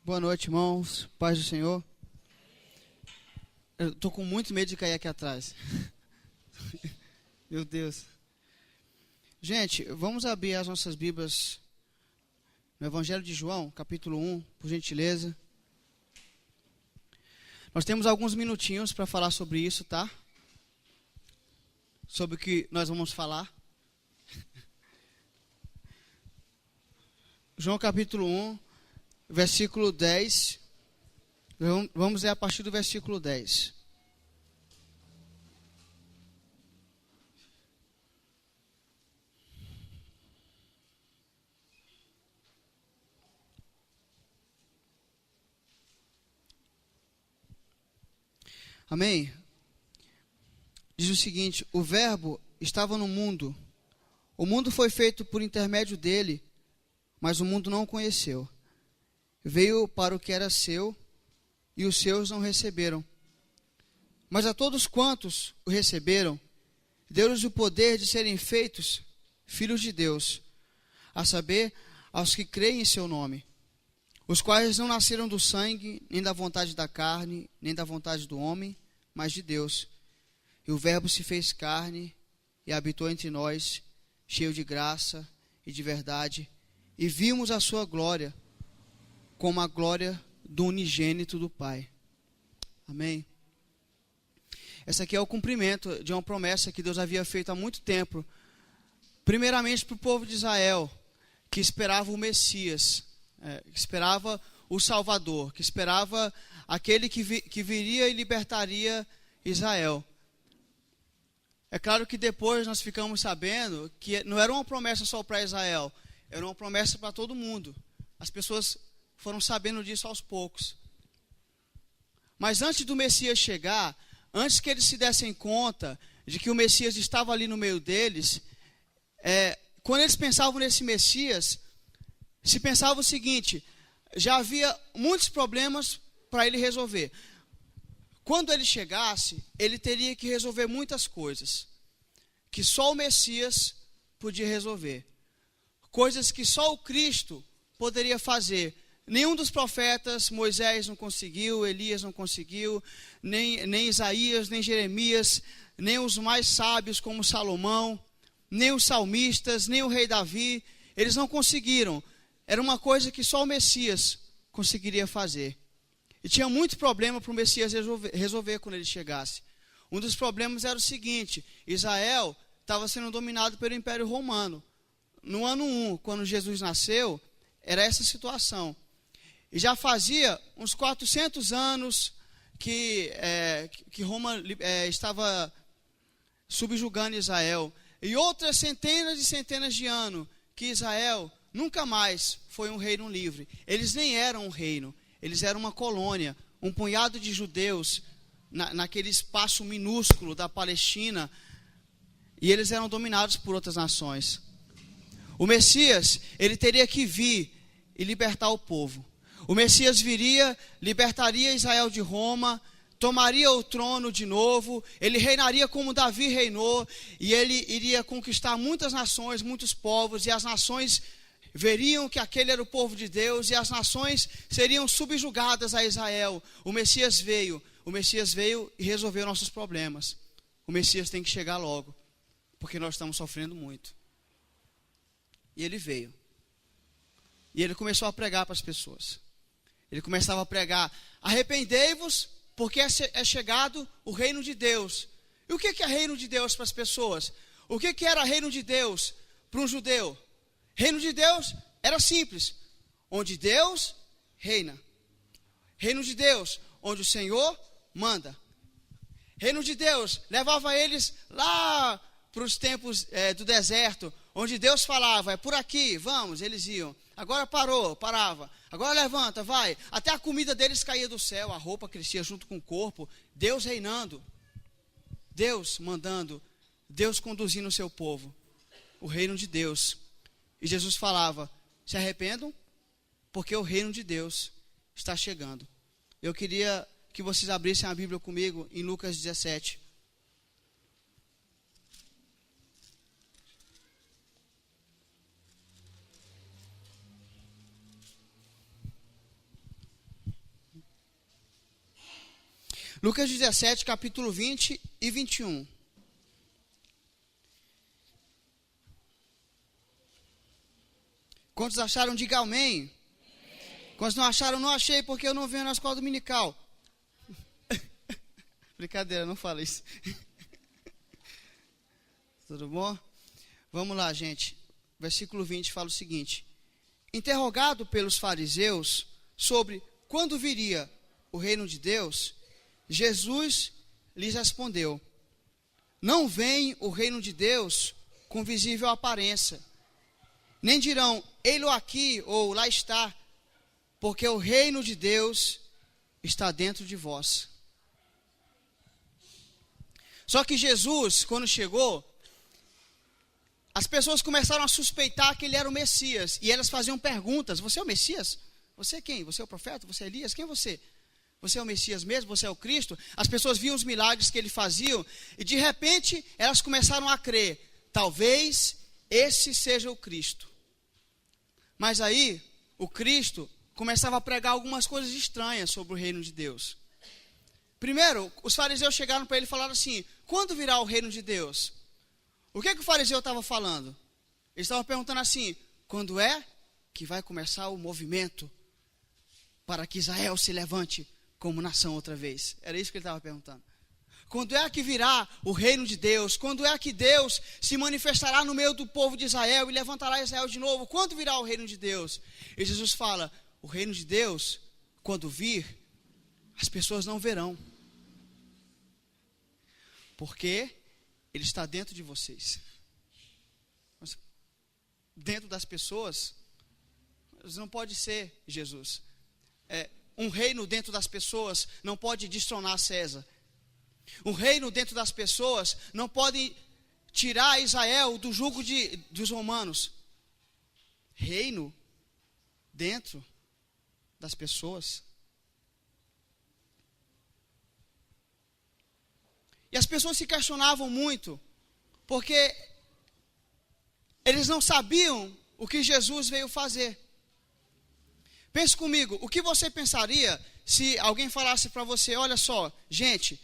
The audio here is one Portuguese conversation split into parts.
Boa noite, irmãos. Paz do Senhor. Eu tô com muito medo de cair aqui atrás. Meu Deus. Gente, vamos abrir as nossas Bíblias no Evangelho de João, capítulo 1, por gentileza. Nós temos alguns minutinhos para falar sobre isso, tá? Sobre o que nós vamos falar. João capítulo 1, versículo 10. Vamos ler a partir do versículo 10. Amém? Diz o seguinte: o Verbo estava no mundo. O mundo foi feito por intermédio dele, mas o mundo não o conheceu. Veio para o que era seu, e os seus não receberam. Mas a todos quantos o receberam, deu-lhes o poder de serem feitos filhos de Deus, a saber, aos que creem em seu nome, os quais não nasceram do sangue, nem da vontade da carne, nem da vontade do homem, mas de Deus. E o Verbo se fez carne e habitou entre nós, cheio de graça e de verdade, e vimos a sua glória, como a glória do unigênito do Pai. Amém? Essa aqui é o cumprimento de uma promessa que Deus havia feito há muito tempo, primeiramente para o povo de Israel, que esperava o Messias, que esperava o Salvador, que esperava aquele que viria e libertaria Israel. É claro que depois nós ficamos sabendo que não era uma promessa só para Israel, era uma promessa para todo mundo. As pessoas foram sabendo disso aos poucos. Mas antes do Messias chegar, antes que eles se dessem conta de que o Messias estava ali no meio deles, quando eles pensavam nesse Messias, se pensava o seguinte: já havia muitos problemas para ele resolver. Quando ele chegasse, ele teria que resolver muitas coisas que só o Messias podia resolver. Coisas que só o Cristo poderia fazer. Nenhum dos profetas, Moisés não conseguiu, Elias não conseguiu, nem Isaías, nem Jeremias, nem os mais sábios como Salomão, nem os salmistas, nem o rei Davi, eles não conseguiram. Era uma coisa que só o Messias conseguiria fazer. E tinha muito problema para o Messias resolver quando ele chegasse. Um dos problemas era o seguinte: Israel estava sendo dominado pelo Império Romano. No ano 1, quando Jesus nasceu, era essa situação. E já fazia uns 400 anos que Roma estava subjugando Israel. E outras centenas e centenas de anos que Israel nunca mais foi um reino livre. Eles nem eram um reino, eles eram uma colônia, um punhado de judeus naquele espaço minúsculo da Palestina, e eles eram dominados por outras nações. O Messias, ele teria que vir e libertar o povo. O Messias viria, libertaria Israel de Roma, tomaria o trono de novo, ele reinaria como Davi reinou, e ele iria conquistar muitas nações, muitos povos, e as nações veriam que aquele era o povo de Deus, e as nações seriam subjugadas a Israel. O Messias veio e resolveu nossos problemas. O Messias tem que chegar logo, porque nós estamos sofrendo muito. E ele veio. E ele começou a pregar para as pessoas. Ele começava a pregar: arrependei-vos, porque é chegado o reino de Deus. E o que é reino de Deus para as pessoas? O que era reino de Deus para um judeu? Reino de Deus era simples: onde Deus reina. Reino de Deus, onde o Senhor manda. Reino de Deus levava eles lá para os tempos do deserto, onde Deus falava: é por aqui, vamos, eles iam. Agora parava. Agora levanta, vai. Até a comida deles caía do céu, a roupa crescia junto com o corpo. Deus reinando, Deus mandando, Deus conduzindo o seu povo. O reino de Deus. E Jesus falava: se arrependam, porque o reino de Deus está chegando. Eu queria que vocês abrissem a Bíblia comigo em Lucas 17. Lucas 17, capítulo 20 e 21. Quantos acharam, diga amém. Quantos não acharam, não achei, porque eu não venho na escola dominical. Brincadeira, não fala isso. Tudo bom? Vamos lá, gente. Versículo 20 fala o seguinte: interrogado pelos fariseus sobre quando viria o reino de Deus, Jesus lhes respondeu: não vem o reino de Deus com visível aparência, nem dirão, ei-lo aqui ou lá está, porque o reino de Deus está dentro de vós. Só que Jesus, quando chegou, as pessoas começaram a suspeitar que ele era o Messias, e elas faziam perguntas: você é o Messias? Você é quem? Você é o profeta? Você é Elias? Quem é você? Você é o Messias mesmo? Você é o Cristo? As pessoas viam os milagres que ele fazia, e de repente elas começaram a crer: talvez esse seja o Cristo. Mas aí, o Cristo começava a pregar algumas coisas estranhas sobre o reino de Deus. Primeiro, os fariseus chegaram para ele e falaram assim: quando virá o reino de Deus? O que o fariseu estava falando? Eles estavam perguntando assim: quando é que vai começar o movimento para que Israel se levante como nação outra vez? Era isso que ele estava perguntando. Quando é que virá o reino de Deus? Quando é que Deus se manifestará no meio do povo de Israel e levantará Israel de novo? Quando virá o reino de Deus? E Jesus fala: o reino de Deus, quando vir, as pessoas não verão, porque ele está dentro de vocês. Mas dentro das pessoas, não pode ser Jesus. Um reino dentro das pessoas não pode destronar César. Um reino dentro das pessoas não pode tirar Israel do jugo dos romanos. Reino dentro das pessoas. E as pessoas se questionavam muito, porque eles não sabiam o que Jesus veio fazer. Pense comigo, o que você pensaria se alguém falasse para você: olha só, gente,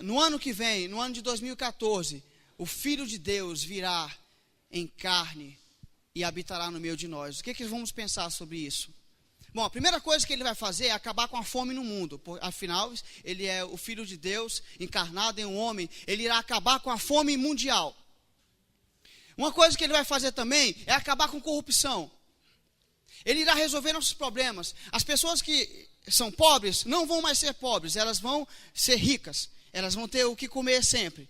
no ano que vem, no ano de 2014, o Filho de Deus virá em carne e habitará no meio de nós. O que vamos pensar sobre isso? Bom, a primeira coisa que ele vai fazer é acabar com a fome no mundo. Afinal, ele é o Filho de Deus encarnado em um homem. Ele irá acabar com a fome mundial. Uma coisa que ele vai fazer também é acabar com corrupção. Ele irá resolver nossos problemas. As pessoas que são pobres não vão mais ser pobres, elas vão ser ricas. Elas vão ter o que comer sempre.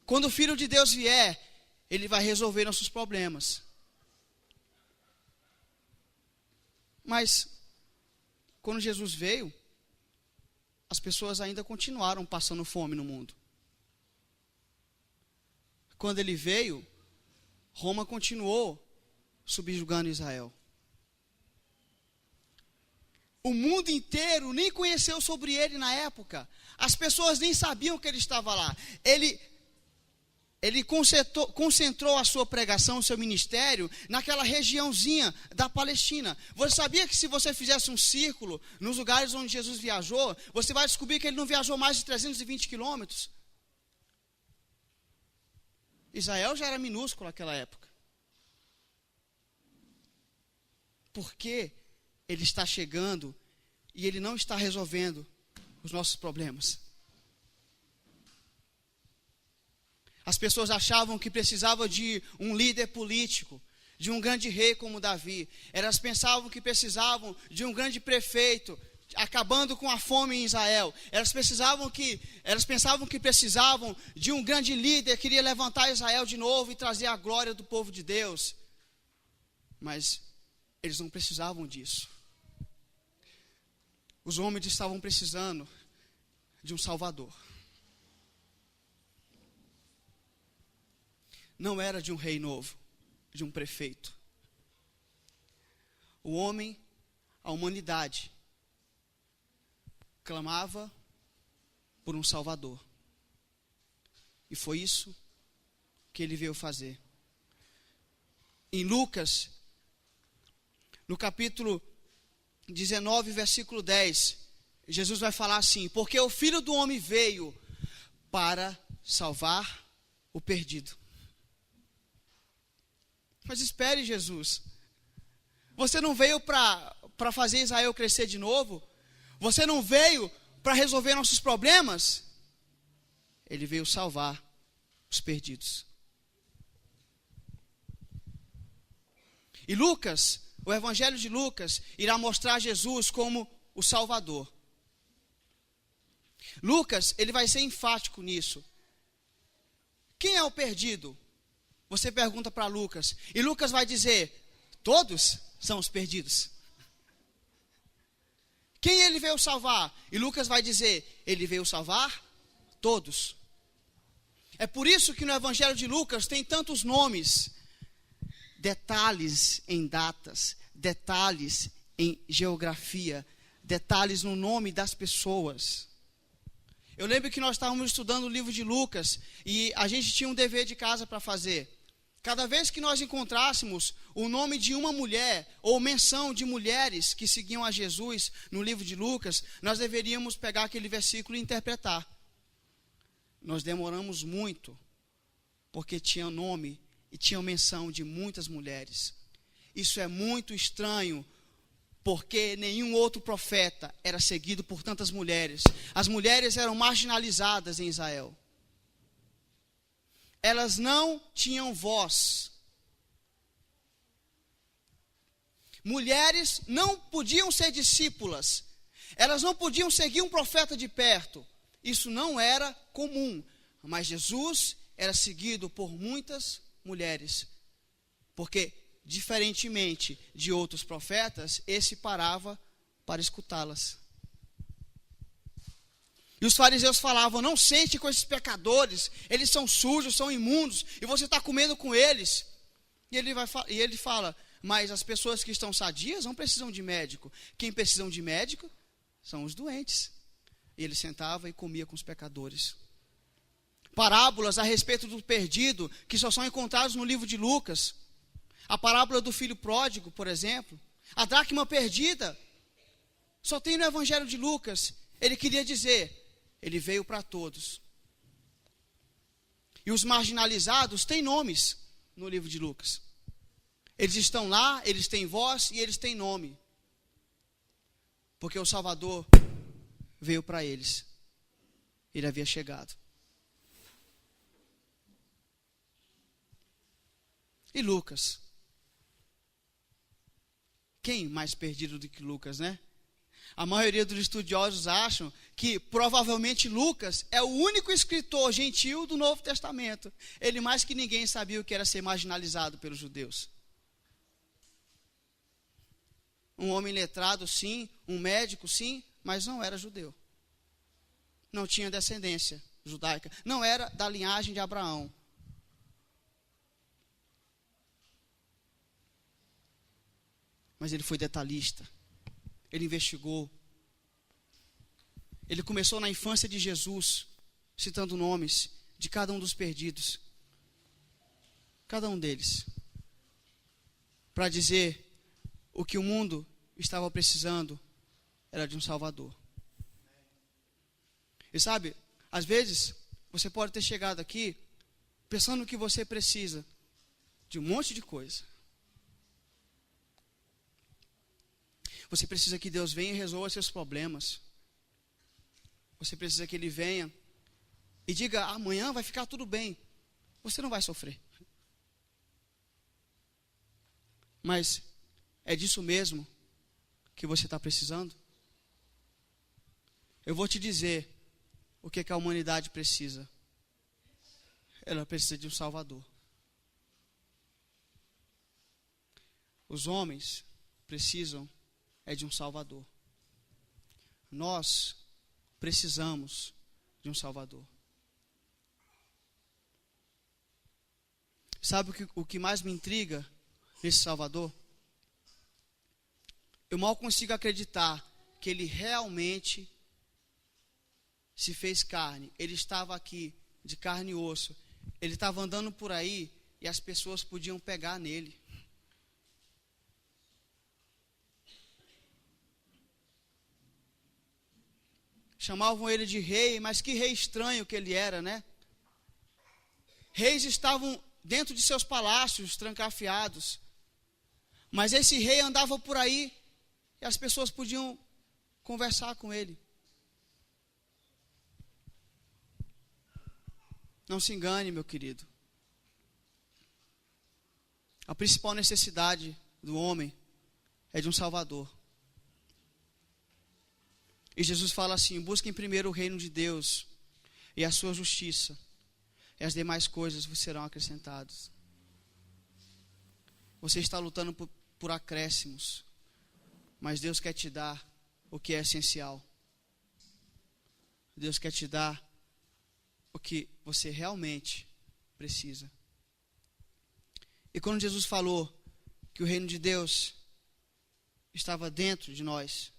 Quando o Filho de Deus vier, ele vai resolver nossos problemas. Mas, quando Jesus veio, as pessoas ainda continuaram passando fome no mundo. Quando ele veio, Roma continuou subjugando Israel. O mundo inteiro nem conheceu sobre ele na época. As pessoas nem sabiam que ele estava lá. Ele concentrou a sua pregação, o seu ministério, naquela regiãozinha da Palestina. Você sabia que se você fizesse um círculo nos lugares onde Jesus viajou, você vai descobrir que ele não viajou mais de 320 quilômetros? Israel já era minúsculo naquela época. Porque ele está chegando e ele não está resolvendo os nossos problemas. As pessoas achavam que precisavam de um líder político, de um grande rei como Davi. Elas pensavam que precisavam de um grande prefeito, acabando com a fome em Israel. Elas pensavam que precisavam de um grande líder que iria levantar Israel de novo e trazer a glória do povo de Deus. Mas eles não precisavam disso. Os homens estavam precisando de um Salvador. Não era de um rei novo, de um prefeito. O homem, a humanidade, clamava por um Salvador. E foi isso que ele veio fazer. Em Lucas, no capítulo 19, versículo 10, Jesus vai falar assim: porque o Filho do Homem veio para salvar o perdido. Mas espere, Jesus, você não veio para fazer Israel crescer de novo? Você não veio para resolver nossos problemas? Ele veio salvar os perdidos. E Lucas, o Evangelho de Lucas, irá mostrar Jesus como o Salvador. Lucas, ele vai ser enfático nisso. Quem é o perdido? Você pergunta para Lucas. E Lucas vai dizer: todos são os perdidos. Quem ele veio salvar? E Lucas vai dizer: ele veio salvar todos. É por isso que no Evangelho de Lucas tem tantos nomes, detalhes em datas, detalhes em geografia, detalhes no nome das pessoas. Eu lembro que nós estávamos estudando o livro de Lucas e a gente tinha um dever de casa para fazer. Cada vez que nós encontrássemos o nome de uma mulher ou menção de mulheres que seguiam a Jesus no livro de Lucas, nós deveríamos pegar aquele versículo e interpretar. Nós demoramos muito, porque tinha nome e tinha menção de muitas mulheres. Isso é muito estranho, porque nenhum outro profeta era seguido por tantas mulheres. As mulheres eram marginalizadas em Israel. Elas não tinham voz. Mulheres não podiam ser discípulas. Elas não podiam seguir um profeta de perto. Isso não era comum. Mas Jesus era seguido por muitas mulheres. Porque, diferentemente de outros profetas, esse parava para escutá-las. E os fariseus falavam: não sente com esses pecadores, eles são sujos, são imundos, e você está comendo com eles. E ele fala: mas as pessoas que estão sadias não precisam de médico. Quem precisa de médico são os doentes. E ele sentava e comia com os pecadores. Parábolas a respeito do perdido, que só são encontrados no livro de Lucas. A parábola do filho pródigo, por exemplo. A dracma perdida, só tem no Evangelho de Lucas. Ele queria dizer: ele veio para todos. E os marginalizados têm nomes no livro de Lucas. Eles estão lá, eles têm voz e eles têm nome. Porque o Salvador veio para eles. Ele havia chegado. E Lucas? Quem mais perdido do que Lucas, né? A maioria dos estudiosos acham que provavelmente Lucas é o único escritor gentil do Novo Testamento. Ele mais que ninguém sabia o que era ser marginalizado pelos judeus. Um homem letrado, sim, um médico, sim, mas não era judeu. Não tinha descendência judaica. Não era da linhagem de Abraão. Mas ele foi detalhista. Ele investigou. Ele começou na infância de Jesus, citando nomes de cada um dos perdidos. Cada um deles. Para dizer o que o mundo estava precisando era de um Salvador. E sabe, às vezes, você pode ter chegado aqui pensando que você precisa de um monte de coisa. Você precisa que Deus venha e resolva seus problemas. Você precisa que Ele venha e diga: amanhã vai ficar tudo bem. Você não vai sofrer. Mas é disso mesmo que você está precisando? Eu vou te dizer o que a humanidade precisa. Ela precisa de um Salvador. Os homens precisam de um Salvador. Nós precisamos de um Salvador. Sabe o que mais me intriga nesse Salvador? Eu mal consigo acreditar que Ele realmente se fez carne. Ele estava aqui, de carne e osso. Ele estava andando por aí e as pessoas podiam pegar nele. chamavam ele de rei, mas que rei estranho que ele era, né? Reis estavam dentro de seus palácios, trancafiados. Mas esse rei andava por aí e as pessoas podiam conversar com ele. Não se engane, meu querido. A principal necessidade do homem é de um Salvador. E Jesus fala assim: busquem primeiro o reino de Deus e a sua justiça, e as demais coisas vos serão acrescentadas. Você está lutando por acréscimos, mas Deus quer te dar o que é essencial. Deus quer te dar o que você realmente precisa. E quando Jesus falou que o reino de Deus estava dentro de nós,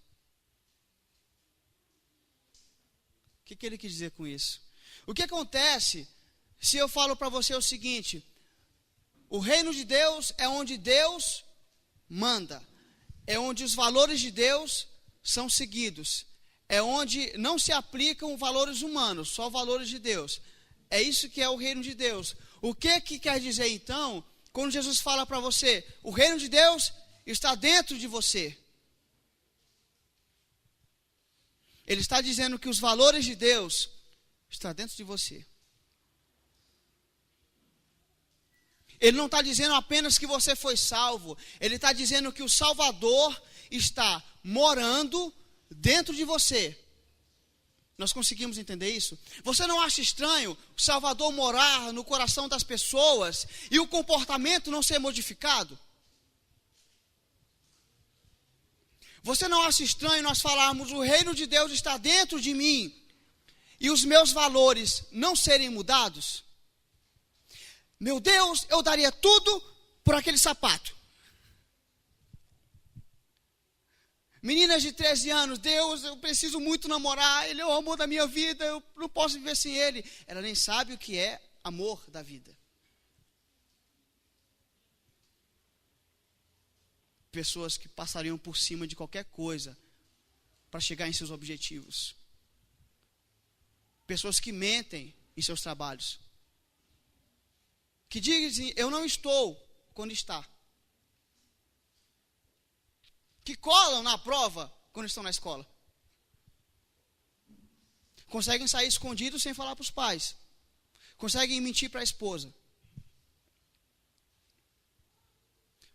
o que ele quis dizer com isso? O que acontece se eu falo para você o seguinte: o reino de Deus é onde Deus manda, é onde os valores de Deus são seguidos, é onde não se aplicam valores humanos, só valores de Deus. É isso que é o reino de Deus. O que quer dizer então, quando Jesus fala para você, o reino de Deus está dentro de você? Ele está dizendo que os valores de Deus estão dentro de você. Ele não está dizendo apenas que você foi salvo. Ele está dizendo que o Salvador está morando dentro de você. Nós conseguimos entender isso? Você não acha estranho o Salvador morar no coração das pessoas e o comportamento não ser modificado? Você não acha estranho nós falarmos o reino de Deus está dentro de mim e os meus valores não serem mudados? Meu Deus, eu daria tudo por aquele sapato. Meninas de 13 anos, Deus, eu preciso muito namorar, Ele é o amor da minha vida, eu não posso viver sem Ele. Ela nem sabe o que é amor da vida. Pessoas que passariam por cima de qualquer coisa para chegar em seus objetivos. Pessoas que mentem em seus trabalhos. Que dizem, eu não estou, quando está. Que colam na prova, quando estão na escola. Conseguem sair escondidos sem falar para os pais. Conseguem mentir para a esposa.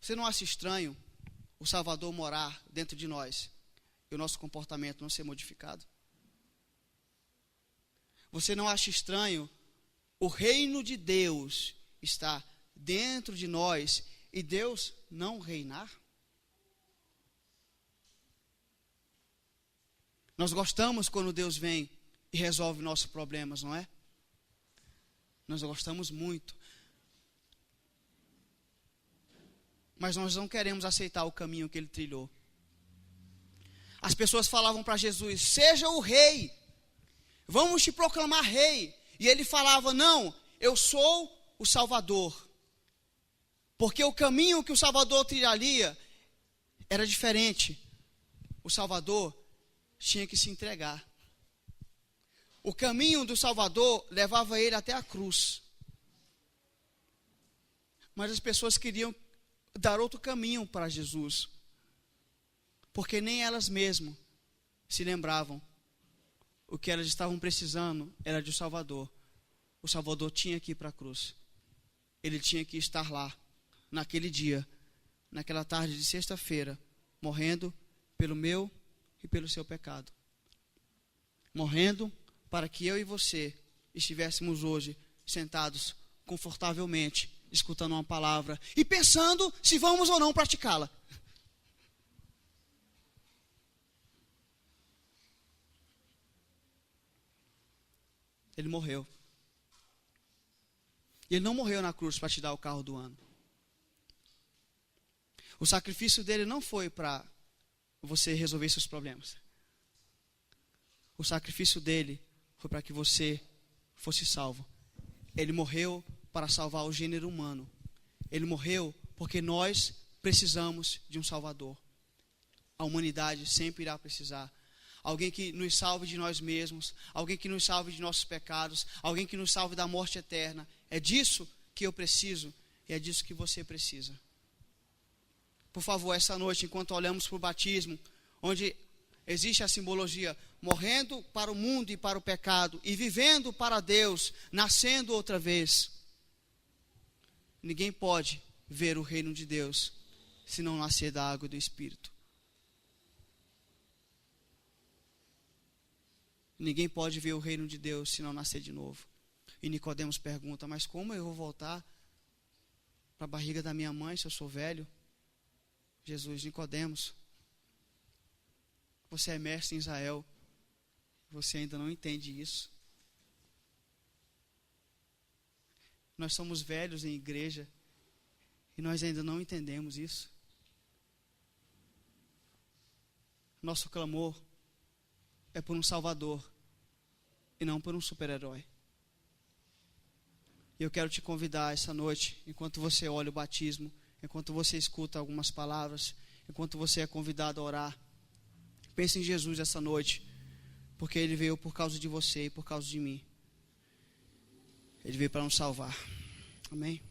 Você não acha estranho o Salvador morar dentro de nós e o nosso comportamento não ser modificado? Você não acha estranho o reino de Deus estar dentro de nós e Deus não reinar? Nós gostamos quando Deus vem e resolve nossos problemas, não é? Nós gostamos muito. Mas nós não queremos aceitar o caminho que Ele trilhou. As pessoas falavam para Jesus, seja o rei, vamos te proclamar rei. E Ele falava, não, eu sou o Salvador. Porque o caminho que o Salvador trilharia era diferente. O Salvador tinha que se entregar. O caminho do Salvador levava ele até a cruz. Mas as pessoas queriam dar outro caminho para Jesus. Porque nem elas mesmas se lembravam. O que elas estavam precisando era de um Salvador. O Salvador tinha que ir para a cruz. Ele tinha que estar lá, naquele dia, naquela tarde de sexta-feira, morrendo pelo meu e pelo seu pecado. Morrendo para que eu e você estivéssemos hoje sentados confortavelmente, escutando uma palavra e pensando se vamos ou não praticá-la. Ele morreu. E Ele não morreu na cruz para te dar o carro do ano. O sacrifício dele não foi para você resolver seus problemas. O sacrifício dele foi para que você fosse salvo. Ele morreu para salvar o gênero humano. Ele morreu porque nós precisamos de um Salvador. A humanidade sempre irá precisar. alguém que nos salve de nós mesmos, alguém que nos salve de nossos pecados, alguém que nos salve da morte eterna. É disso que eu preciso e é disso que você precisa. Por favor, essa noite, enquanto olhamos para o batismo, onde existe a simbologia, morrendo para o mundo e para o pecado, e vivendo para Deus, nascendo outra vez. Ninguém pode ver o reino de Deus, se não nascer da água e do Espírito. Ninguém pode ver o reino de Deus, se não nascer de novo. E Nicodemos pergunta, mas como eu vou voltar para a barriga da minha mãe, se eu sou velho? Jesus, Nicodemos, você é mestre em Israel, você ainda não entende isso. Nós somos velhos em igreja e nós ainda não entendemos isso. Nosso clamor é por um Salvador e não por um super-herói. E eu quero te convidar essa noite, enquanto você olha o batismo, enquanto você escuta algumas palavras, enquanto você é convidado a orar, pense em Jesus essa noite, porque Ele veio por causa de você e por causa de mim. Ele veio para nos salvar. Amém?